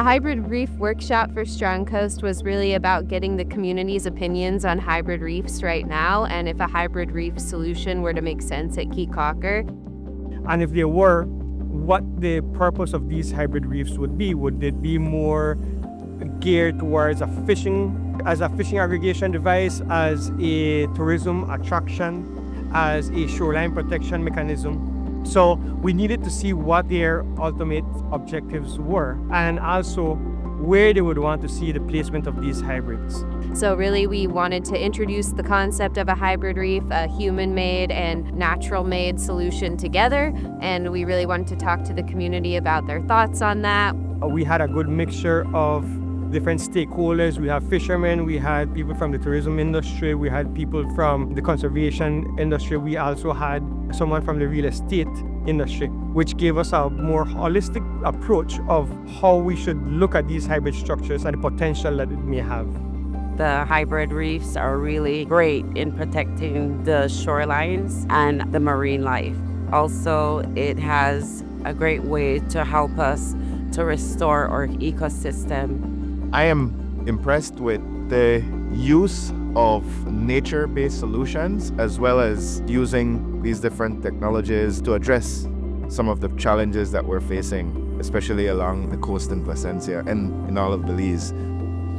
The Hybrid Reef Workshop for Strong Coast was really about getting the community's opinions on hybrid reefs right now, and if a hybrid reef solution were to make sense at Caulker. And if there were, what the purpose of these hybrid reefs would be. Would it be more geared towards as a fishing aggregation device, as a tourism attraction, as a shoreline protection mechanism? So we needed to see what their ultimate objectives were, and also where they would want to see the placement of these hybrids. So really we wanted to introduce the concept of a hybrid reef, a human-made and natural-made solution together, and we really wanted to talk to the community about their thoughts on that. We had a good mixture of different stakeholders. We have fishermen, we had people from the tourism industry, we had people from the conservation industry, we also had someone from the real estate industry, which gave us a more holistic approach of how we should look at these hybrid structures and the potential that it may have. The hybrid reefs are really great in protecting the shorelines and the marine life. Also, it has a great way to help us to restore our ecosystem. I am impressed with the use of nature-based solutions, as well as using these different technologies to address some of the challenges that we're facing, especially along the coast in Placencia and in all of Belize.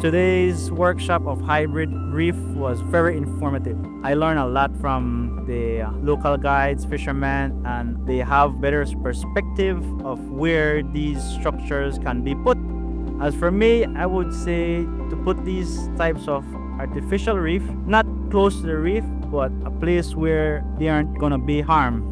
Today's workshop of hybrid reef was very informative. I learned a lot from the local guides, fishermen, and they have better perspective of where these structures can be put. As for me, I would say to put these types of artificial reef not close to the reef, but a place where they aren't going to be harmed.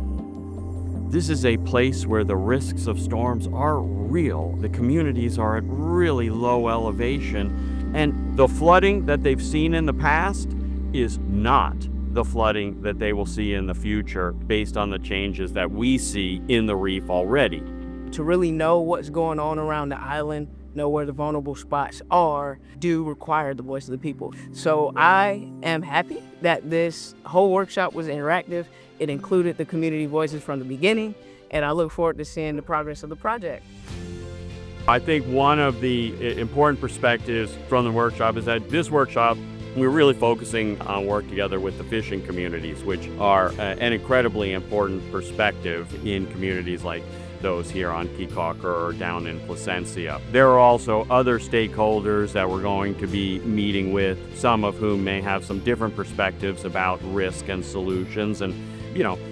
This is a place where the risks of storms are real. The communities are at really low elevation, and the flooding that they've seen in the past is not the flooding that they will see in the future based on the changes that we see in the reef already. To really know what's going on around the island, know where the vulnerable spots are, do require the voice of the people. So I am happy that this whole workshop was interactive. It included the community voices from the beginning, and I look forward to seeing the progress of the project. I think one of the important perspectives from the workshop is that this workshop, we're really focusing on work together with the fishing communities, which are an incredibly important perspective in communities like those here on Caulker or down in Placencia. There are also other stakeholders that we're going to be meeting with, some of whom may have some different perspectives about risk and solutions. And,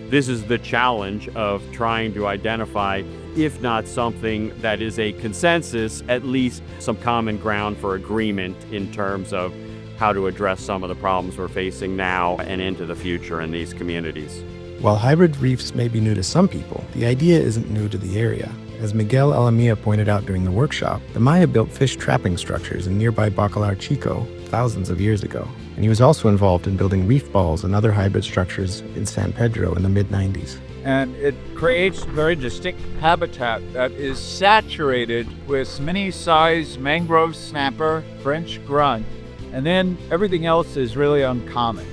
this is the challenge of trying to identify, if not something that is a consensus, at least some common ground for agreement in terms of how to address some of the problems we're facing now and into the future in these communities. While hybrid reefs may be new to some people, the idea isn't new to the area. As Miguel Alamia pointed out during the workshop, the Maya built fish trapping structures in nearby Bacalar Chico thousands of years ago, and he was also involved in building reef balls and other hybrid structures in San Pedro in the mid-90s. And it creates very distinct habitat that is saturated with many-sized mangrove snapper, French grunt, and then everything else is really uncommon.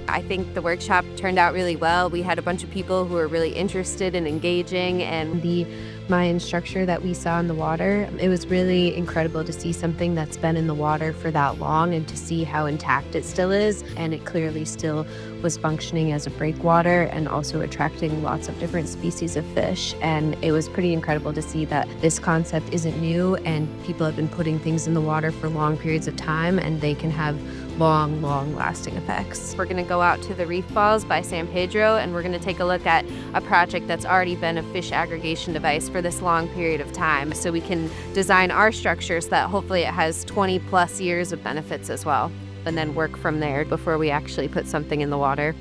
I think the workshop turned out really well. We had a bunch of people who were really interested in engaging, and the Mayan structure that we saw in the water, it was really incredible to see something that's been in the water for that long and to see how intact it still is. And it clearly still was functioning as a breakwater and also attracting lots of different species of fish. And it was pretty incredible to see that this concept isn't new and people have been putting things in the water for long periods of time and they can have long lasting effects. We're gonna go out to the reef balls by San Pedro and we're gonna take a look at a project that's already been a fish aggregation device for this long period of time. So we can design our structures that hopefully it has 20+ years of benefits as well, and then work from there before we actually put something in the water.